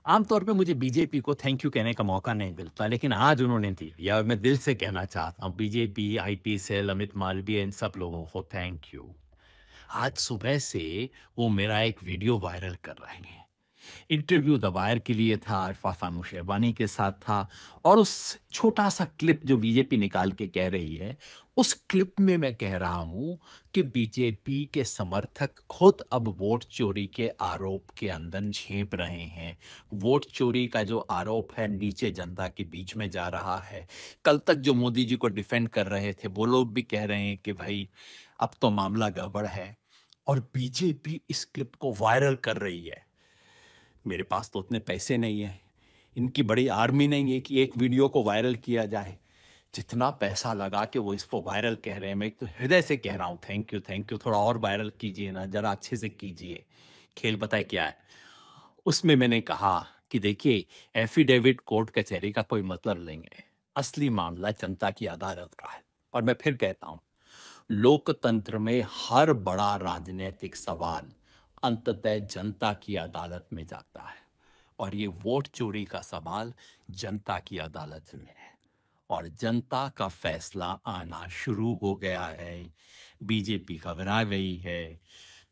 आमतौर पे मुझे बीजेपी को थैंक यू कहने का मौका नहीं मिलता, लेकिन आज उन्होंने दिया। मैं दिल से कहना चाहता हूँ BJP, IT cell, Amit Malviya, इन सब लोगों को थैंक यू। आज सुबह से वो मेरा एक वीडियो वायरल कर रहे हैं। इंटरव्यू द वायर के लिए था, अरफा फानू शेरवानी के साथ था, और उस छोटा सा क्लिप जो बीजेपी निकाल के कह रही है, उस क्लिप में मैं कह रहा हूं कि बीजेपी के समर्थक खुद अब वोट चोरी के आरोप के अंदर झेप रहे हैं। वोट चोरी का जो आरोप है नीचे जनता के बीच में जा रहा है। कल तक जो मोदी जी को डिफेंड कर रहे थे वो लोग भी कह रहे हैं कि भाई अब तो मामला गड़बड़ है, और बीजेपी इस क्लिप को वायरल कर रही है। मेरे पास तो उतने पैसे नहीं है, इनकी बड़ी आर्मी नहीं है कि एक वीडियो को वायरल किया जाए। जितना पैसा लगा के वो इसको वायरल कह रहे हैं, मैं तो हृदय से कह रहा हूँ थैंक यू, थोड़ा और वायरल कीजिए ना, जरा अच्छे से कीजिए। खेल पता है क्या है? उसमें मैंने कहा कि देखिए, एफिडेविट कोर्ट कचहरी का कोई मतलब नहीं है, असली मामला जनता की अदालत का है। और मैं फिर कहता हूँ, लोकतंत्र में हर बड़ा राजनीतिक सवाल अंततः जनता की अदालत में जाता है, और ये वोट चोरी का सवाल जनता की अदालत में है, और जनता का फैसला आना शुरू हो गया है। बीजेपी घबरा गई है।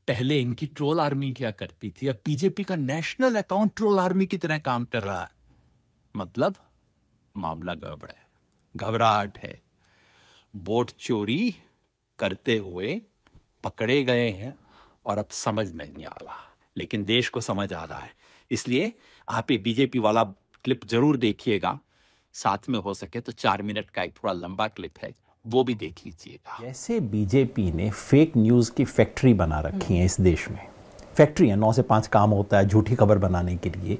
पहले इनकी ट्रोल आर्मी क्या करती थी, अब बीजेपी का नेशनल अकाउंट ट्रोल आर्मी की तरह काम कर रहा है। मतलब मामला गड़बड़ है, घबराहट है। वोट चोरी करते हुए पकड़े गए हैं, और अब समझ नहीं आ रहा, लेकिन देश को समझ आ रहा है। इसलिए आप ये बीजेपी वाला क्लिप जरूर देखिएगा, साथ में हो सके तो 4 मिनट का एक थोड़ा लंबा क्लिप है, वो भी देख लीजिएगा। जैसे बीजेपी ने फेक न्यूज़ की फैक्ट्री बना रखी है इस देश में, फैक्ट्री है, 9 से 5 काम होता है झूठी खबर बनाने के लिए।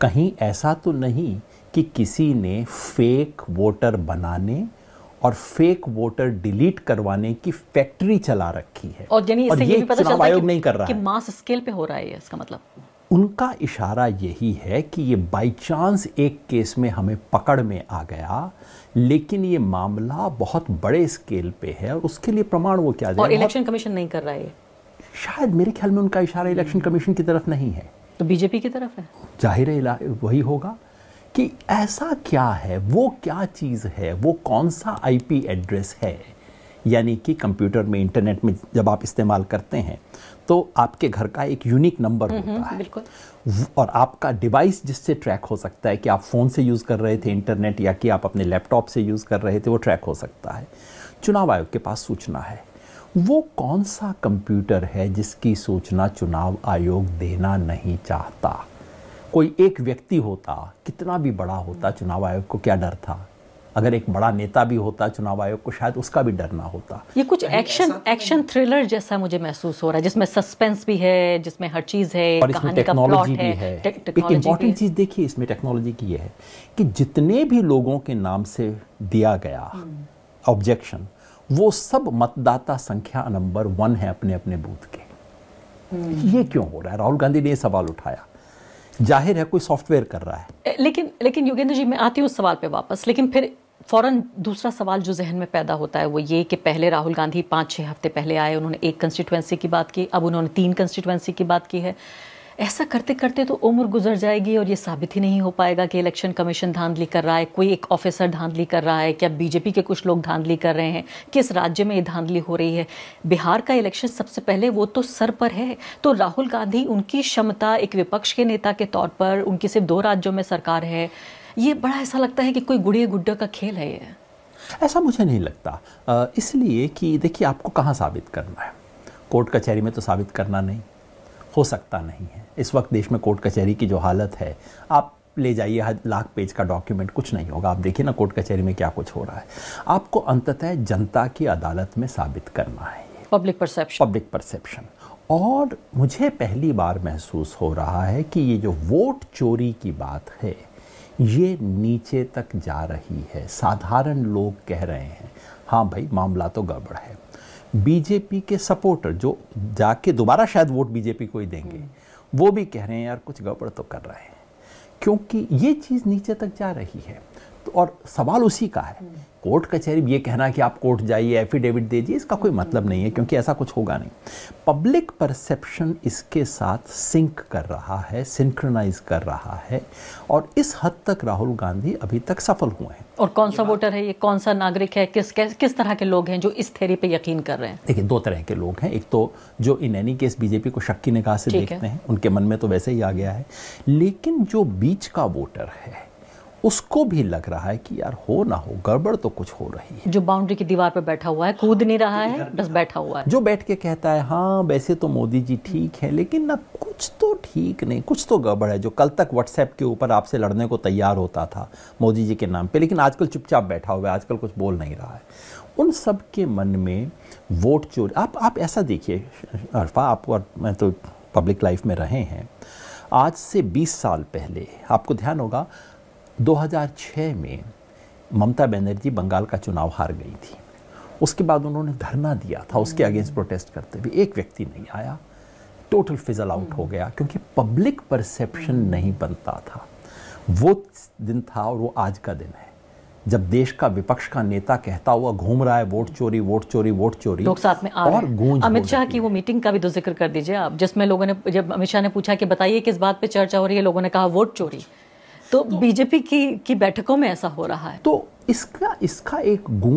कहीं ऐसा तो नहीं कि किसी ने फेक वोटर बनाने और फेक वोटर डिलीट करवाने की फैक्ट्री चला रखी है, और यानी इससे ये भी पता चुनाव चलता है आयोग नहीं कर रहा कि है। मास स्केल पे हो रहा है इसका मतलब। उनका इशारा यही है कि ये बाई चांस एक केस में हमें पकड़ में आ गया, लेकिन ये मामला बहुत बड़े स्केल पे है, और उसके लिए प्रमाण वो क्या और इलेक्शन कमीशन नहीं कर रहा है। शायद मेरे ख्याल में उनका इशारा इलेक्शन कमीशन की तरफ नहीं है, तो बीजेपी की तरफ है। जाहिर है वही होगा कि ऐसा क्या है, वो क्या चीज़ है, वो कौन सा आईपी एड्रेस है। यानी कि कंप्यूटर में, इंटरनेट में जब आप इस्तेमाल करते हैं तो आपके घर का एक यूनिक नंबर होता है, बिल्कुल। और आपका डिवाइस जिससे ट्रैक हो सकता है कि आप फ़ोन से यूज़ कर रहे थे इंटरनेट, या कि आप अपने लैपटॉप से यूज़ कर रहे थे, वो ट्रैक हो सकता है। चुनाव आयोग के पास सूचना है, वो कौन सा कंप्यूटर है जिसकी सूचना चुनाव आयोग देना नहीं चाहता। कोई एक व्यक्ति होता, कितना भी बड़ा होता, चुनाव आयोग को क्या डर था। अगर एक बड़ा नेता भी होता चुनाव आयोग को शायद उसका भी डर ना होता। ये कुछ एक्शन थ्रिलर जैसा मुझे महसूस हो रहा है, जिसमें सस्पेंस भी है, जिसमें हर चीज है, और इसमें टेक्नोलॉजी भी है। एक इंपॉर्टेंट चीज देखिए इसमें टेक्नोलॉजी की है कि जितने भी लोगों के नाम से दिया गया ऑब्जेक्शन, वो सब मतदाता संख्या नंबर 1 है अपने अपने बूथ के। ये क्यों हो रहा है? राहुल गांधी ने ये सवाल उठाया, जाहिर है कोई सॉफ्टवेयर कर रहा है। लेकिन योगेंद्र जी, मैं आती हूँ उस सवाल पे वापस, लेकिन फिर फौरन दूसरा सवाल जो जहन में पैदा होता है वो ये कि पहले राहुल गांधी 5-6 हफ्ते पहले आए, उन्होंने एक कंस्टिट्यूएंसी की बात की, अब उन्होंने 3 कंस्टिट्यूएंसी की बात की है। ऐसा करते करते तो उम्र गुजर जाएगी और ये साबित ही नहीं हो पाएगा कि इलेक्शन कमीशन धांधली कर रहा है, कोई एक ऑफिसर धांधली कर रहा है, क्या बीजेपी के कुछ लोग धांधली कर रहे हैं, किस राज्य में ये धांधली हो रही है। बिहार का इलेक्शन सबसे पहले वो तो सर पर है, तो राहुल गांधी, उनकी क्षमता एक विपक्ष के नेता के तौर पर, उनकी सिर्फ 2 राज्यों में सरकार है, ये बड़ा ऐसा लगता है कि कोई गुड़िया गुड्डा का खेल है ये। ऐसा मुझे नहीं लगता, इसलिए कि देखिए आपको कहाँ साबित करना है। कोर्ट कचहरी में तो साबित करना नहीं हो सकता नहीं है। इस वक्त देश में कोर्ट कचहरी की जो हालत है, आप ले जाइए लाख पेज का डॉक्यूमेंट, कुछ नहीं होगा। आप देखिए ना कोर्ट कचहरी में क्या कुछ हो रहा है। आपको अंततः जनता की अदालत में साबित करना है, पब्लिक परसेप्शन। और मुझे पहली बार महसूस हो रहा है कि ये जो वोट चोरी की बात है ये नीचे तक जा रही है। साधारण लोग कह रहे हैं हाँ भाई मामला तो गड़बड़ है। बीजेपी के सपोर्टर जो जाके दोबारा शायद वोट बीजेपी को ही देंगे, वो भी कह रहे हैं यार कुछ गड़बड़ तो कर रहे हैं, क्योंकि ये चीज़ नीचे तक जा रही है। तो और सवाल उसी का है। कोर्ट कचहरी ये कहना कि आप कोर्ट जाइए, एफिडेविट दीजिए, इसका कोई मतलब नहीं है, क्योंकि ऐसा कुछ होगा नहीं। पब्लिक परसेप्शन इसके साथ सिंक कर रहा है, सिंक्रोनाइज कर रहा है, और इस हद तक राहुल गांधी अभी तक सफल हुए हैं। और कौन सा वोटर है ये, कौन सा नागरिक है, किस तरह के लोग हैं जो इस थ्योरी पे यकीन कर रहे हैं? देखिए, दो तरह के लोग हैं। एक तो जो इन एनी केस बीजेपी को शक की निगाह से देखते हैं, उनके मन में तो वैसे ही आ गया है। लेकिन जो बीच का वोटर है उसको भी लग रहा है कि यार हो ना हो गड़बड़ तो कुछ हो रही है। जो बाउंड्री की दीवार पर बैठा हुआ है, कूद नहीं रहा है, बस बैठा हुआ है, जो बैठ के कहता है हाँ वैसे तो मोदी जी ठीक है, लेकिन ना कुछ तो ठीक नहीं, कुछ तो गड़बड़ है। जो कल तक व्हाट्सएप के ऊपर आपसे लड़ने को तैयार होता था मोदी जी के नाम पे, लेकिन आजकल चुपचाप बैठा हुआ है, आजकल कुछ बोल नहीं रहा है। उन सब के मन में वोट चोरी। आप ऐसा देखिए अरफा, आप और मैं तो पब्लिक लाइफ में रहे हैं, आज से 20 साल पहले आपको ध्यान होगा 2006 में ममता बनर्जी बंगाल का चुनाव हार गई थी। उसके बाद उन्होंने धरना दिया था उसके अगेंस्ट प्रोटेस्ट करते हुए, एक व्यक्ति नहीं आया, टोटल फिजल आउट हो गया, क्योंकि पब्लिक परसेप्शन नहीं बनता था। वो दिन था और वो आज का दिन है जब देश का विपक्ष का नेता कहता हुआ घूम रहा है वोट चोरी, वोट चोरी, वोट चोरी, लोग साथ में आ रहे हैं। गूंज अमित शाह की वो मीटिंग का भी तो जिक्र कर दीजिए आप, जिसमें लोगों ने, जब अमित शाह ने पूछा कि बताइए किस बात पे चर्चा हो रही है, लोगों ने कहा वोट चोरी। तो बीजेपी की बैठकों में ऐसा हो रहा है। तो इसका एक गूंज